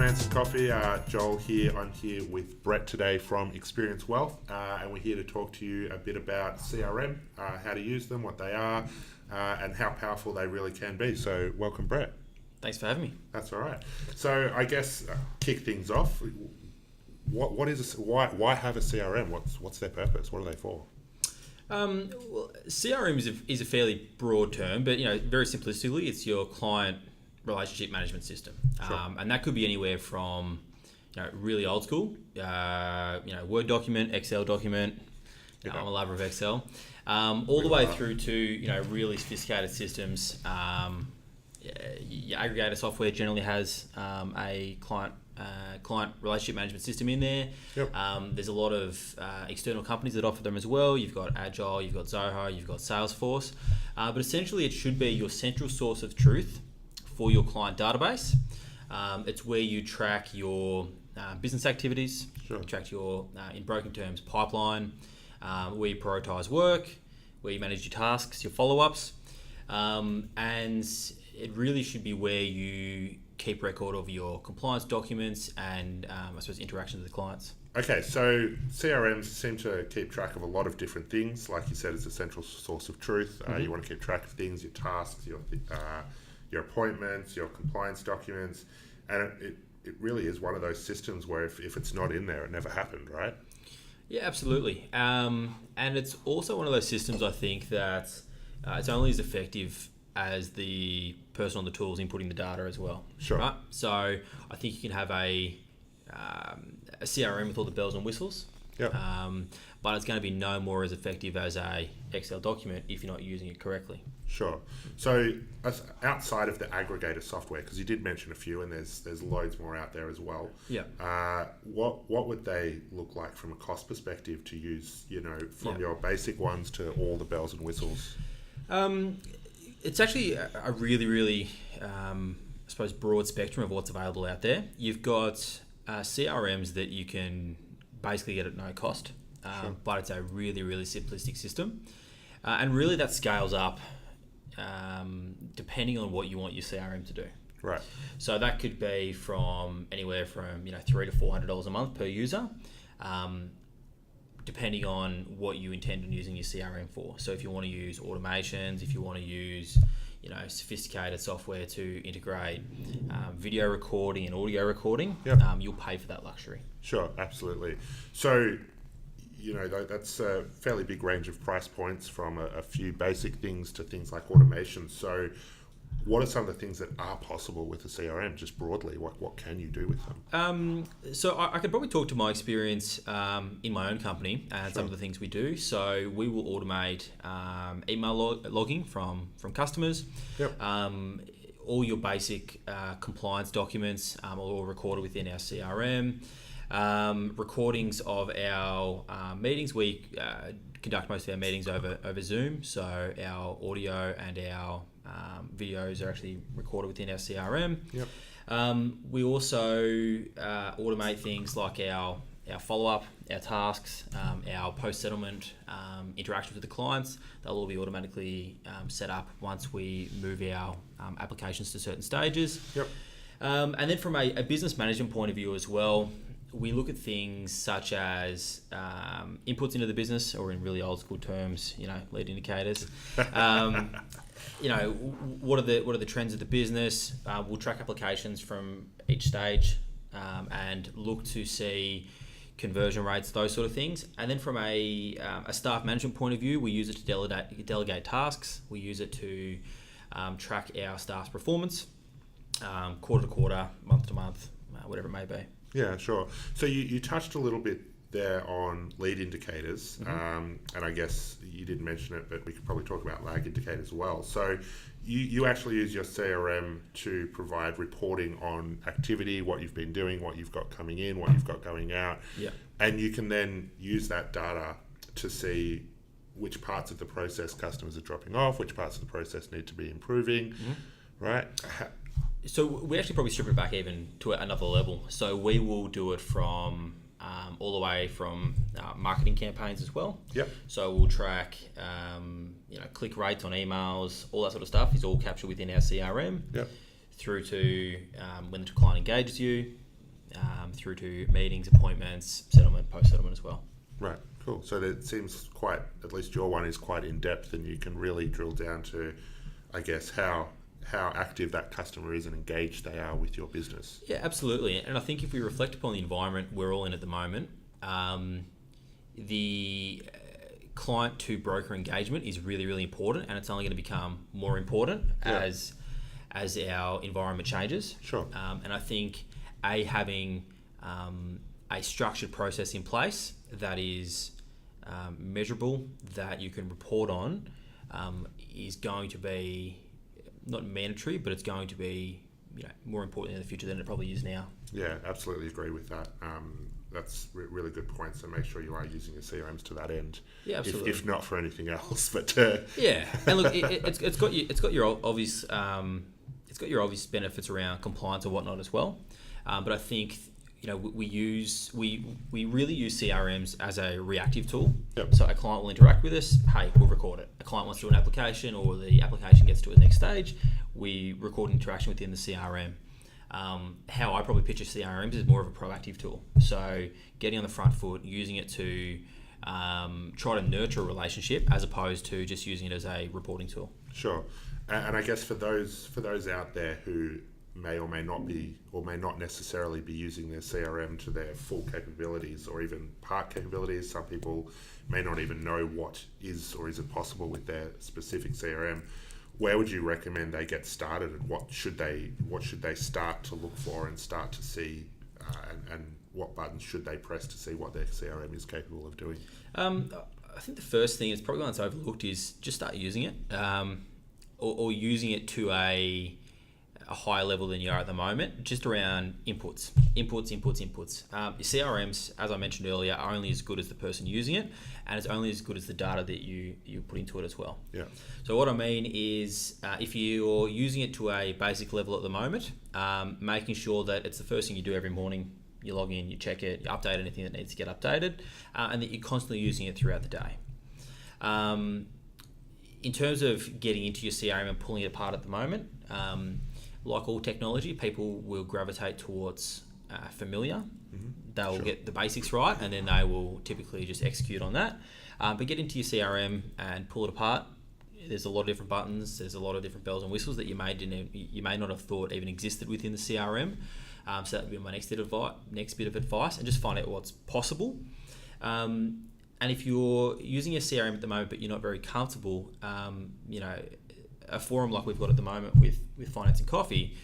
Finance and Coffee. Joel here. I'm here with Bret today from Experience Wealth, and we're here to talk to you a bit about CRM, how to use them, what they are, and how powerful they really can be. So welcome, Bret. Thanks for having me. That's all right. So I guess kick things off. What is why have a CRM? What's their purpose? What are they for? Well, CRM is a fairly broad term, but very simplistically, it's your client relationship management system, Sure. And that could be anywhere from really old school, Word document, Excel document. I'm a lover of Excel, all the way through to really sophisticated systems. Your aggregator software generally has a client relationship management system in there. Yep. There's a lot of external companies that offer them as well. You've got Agile, you've got Zoho, you've got Salesforce, but essentially it should be your central source of truth for your client database. It's where you track your business activities, Sure. track your, in broken terms, pipeline, where you prioritize work, where you manage your tasks, your follow-ups, and it really should be where you keep record of your compliance documents and I suppose interactions with the clients. Okay, so CRMs seem to keep track of a lot of different things. Like you said, it's a central source of truth. You want to keep track of things, your tasks, your appointments, your compliance documents, and it really is one of those systems where if it's not in there, it never happened, right? Yeah, absolutely. And it's also one of those systems, I think, that it's only as effective as the person on the tools inputting the data as well. Sure. Right? So I think you can have a CRM with all the bells and whistles, Yep. but it's going to be no more as effective as a Excel document if you're not using it correctly. Sure. So outside of the aggregator software, because you did mention a few, and there's loads more out there as well. Yeah. What would they look like from a cost perspective to use? From your basic ones to all the bells and whistles. It's actually a really, really, I suppose, broad spectrum of what's available out there. You've got CRMs that you can basically get at no cost, Sure. but it's a really, really simplistic system. And really that scales up depending on what you want your CRM to do. Right. So that could be from anywhere from $300 to $400 a month per user, depending on what you intend on using your CRM for. So if you want to use automations, if you want to use sophisticated software to integrate video recording and audio recording, Yep. You'll pay for that luxury. Sure, absolutely. So, that's a fairly big range of price points from a few basic things to things like automation. So what are some of the things that are possible with a CRM, just broadly? What can you do with them? So I could probably talk to my experience in my own company and some of the things we do. So we will automate email logging from customers. Yep. All your basic compliance documents are all recorded within our CRM. Recordings of our meetings. We conduct most of our meetings over Zoom, so our audio and our videos are actually recorded within our CRM. Yep. We also automate things like our follow-up, our tasks, our post-settlement interactions with the clients. They'll all be automatically set up once we move our applications to certain stages. Yep. And then from a business management point of view as well, we look at things such as inputs into the business, or in really old school terms, lead indicators. What are the trends of the business? We'll track applications from each stage and look to see conversion rates, those sort of things. And then from a staff management point of view, we use it to delegate tasks. We use it to track our staff's performance, quarter to quarter, month to month, whatever it may be. Yeah, sure. So you touched a little bit there on lead indicators, and I guess you didn't mention it, but we could probably talk about lag indicators as well. So you actually use your CRM to provide reporting on activity, what you've been doing, what you've got coming in, what you've got going out, and you can then use that data to see which parts of the process customers are dropping off, which parts of the process need to be improving, right? So we actually probably strip it back even to another level. So we will do it from all the way from marketing campaigns as well. Yep. So we'll track, click rates on emails, all that sort of stuff is all captured within our CRM. Yep. Through to when the client engages you, through to meetings, appointments, settlement, post-settlement as well. Right, cool. So it seems quite, at least your one is quite in-depth, and you can really drill down to, I guess, how active that customer is and engaged they are with your business. Yeah, absolutely. And I think if we reflect upon the environment we're all in at the moment, the client to broker engagement is really, really important, and it's only going to become more important as our environment changes. Sure. And I think having a structured process in place that is measurable, that you can report on, is going to be not mandatory, but it's going to be more important in the future than it probably is now. Yeah, absolutely agree with that. That's really good point. So make sure you are using your CRMs to that end. Yeah, absolutely. If not for anything else, but yeah. And look, it's got your obvious benefits around compliance and whatnot as well. But I think we really use CRMs as a reactive tool. Yep. So a client will interact with us. Hey, we'll record it. A client wants to do an application, or the application gets to the next stage. We record interaction within the CRM. How I probably picture CRMs is more of a proactive tool. So getting on the front foot, using it to try to nurture a relationship as opposed to just using it as a reporting tool. Sure. And I guess for those out there who may or may not be, or may not necessarily be using their CRM to their full capabilities or even part capabilities, some people may not even know what is or isn't possible with their specific CRM. Where would you recommend they get started, and what should they start to look for and start to see, and what buttons should they press to see what their CRM is capable of doing? I think the first thing is probably one that's overlooked is just start using it, or using it to a higher level than you are at the moment, just around inputs. Your CRMs, as I mentioned earlier, are only as good as the person using it, and it's only as good as the data that you put into it as well. Yeah. So what I mean is, if you're using it to a basic level at the moment, making sure that it's the first thing you do every morning. You log in, you check it, you update anything that needs to get updated, and that you're constantly using it throughout the day. In terms of getting into your CRM and pulling it apart at the moment, like all technology, people will gravitate towards familiar. Mm-hmm. They'll get the basics right, and then they will typically just execute on that. But get into your CRM and pull it apart. There's a lot of different buttons. There's a lot of different bells and whistles that you may not have thought even existed within the CRM. So that would be my next bit of advice, and just find out what's possible. And if you're using a CRM at the moment but you're not very comfortable, a forum like we've got at the moment with Finance and Coffee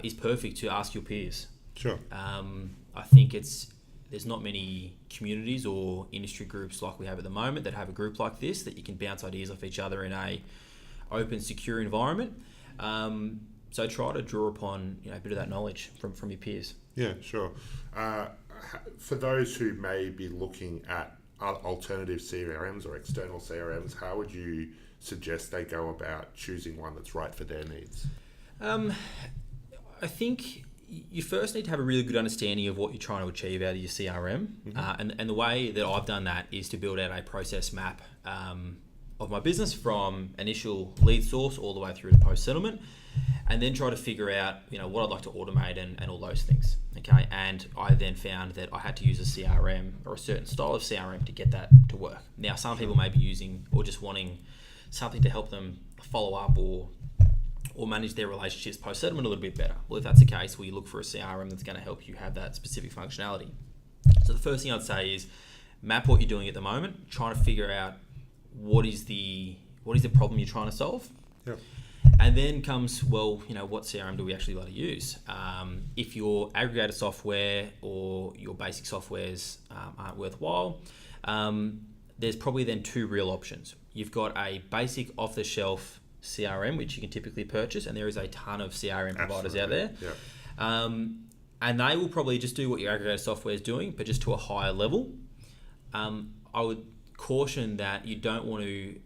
is perfect to ask your peers. Sure. I think there's not many communities or industry groups like we have at the moment that have a group like this that you can bounce ideas off each other in a open, secure environment. So try to draw upon a bit of that knowledge from your peers. Yeah, sure. For those who may be looking at alternative CRMs or external CRMs, how would you suggest they go about choosing one that's right for their needs? I think you first need to have a really good understanding of what you're trying to achieve out of your CRM. Mm-hmm. And the way that I've done that is to build out a process map of my business from initial lead source all the way through to post-settlement, and then try to figure out what I'd like to automate and all those things. Okay, and I then found that I had to use a CRM or a certain style of CRM to get that to work. Now, some people may be using or just wanting something to help them follow up or manage their relationships post-settlement a little bit better. Well, if that's the case, you look for a CRM that's going to help you have that specific functionality. So the first thing I'd say is map what you're doing at the moment, trying to figure out what is the problem you're trying to solve. Yep. And then comes, what CRM do we actually like to use? If your aggregator software or your basic softwares aren't worthwhile, there's probably then two real options. You've got a basic off-the-shelf CRM, which you can typically purchase, and there is a ton of CRM providers out there. Yep. And they will probably just do what your aggregator software is doing, but just to a higher level. I would caution that you don't want to,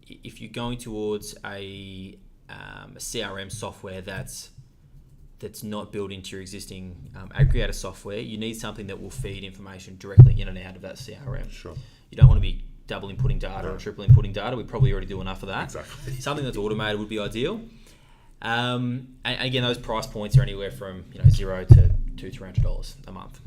if you're going towards a CRM software that's not built into your existing aggregator software, you need something that will feed information directly in and out of that CRM. Sure. You don't want to be double inputting data or triple inputting data. We probably already do enough of that. Exactly. Something that's automated would be ideal. And again, those price points are anywhere from $0 to $200-$300 a month.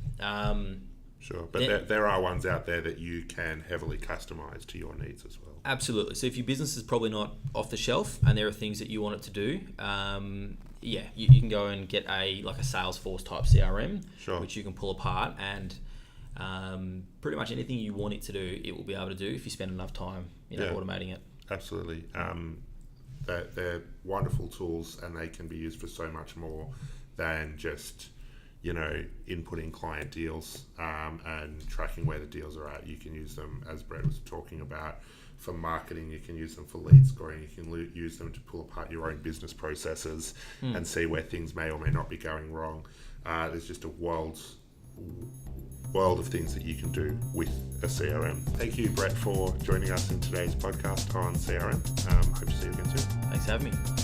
Sure, but there are ones out there that you can heavily customize to your needs as well. Absolutely. So if your business is probably not off the shelf and there are things that you want it to do, you can go and get a Salesforce type CRM, Sure. which you can pull apart, and pretty much anything you want it to do, it will be able to do if you spend enough time automating it. Absolutely. They're wonderful tools, and they can be used for so much more than just inputting client deals and tracking where the deals are at. You can use them, as Bret was talking about, for marketing. You can use them for lead scoring. You can use them to pull apart your own business processes and see where things may or may not be going wrong. There's just a world of things that you can do with a CRM. Thank you, Bret, for joining us in today's podcast on CRM. Hope to see you again soon. Thanks for having me.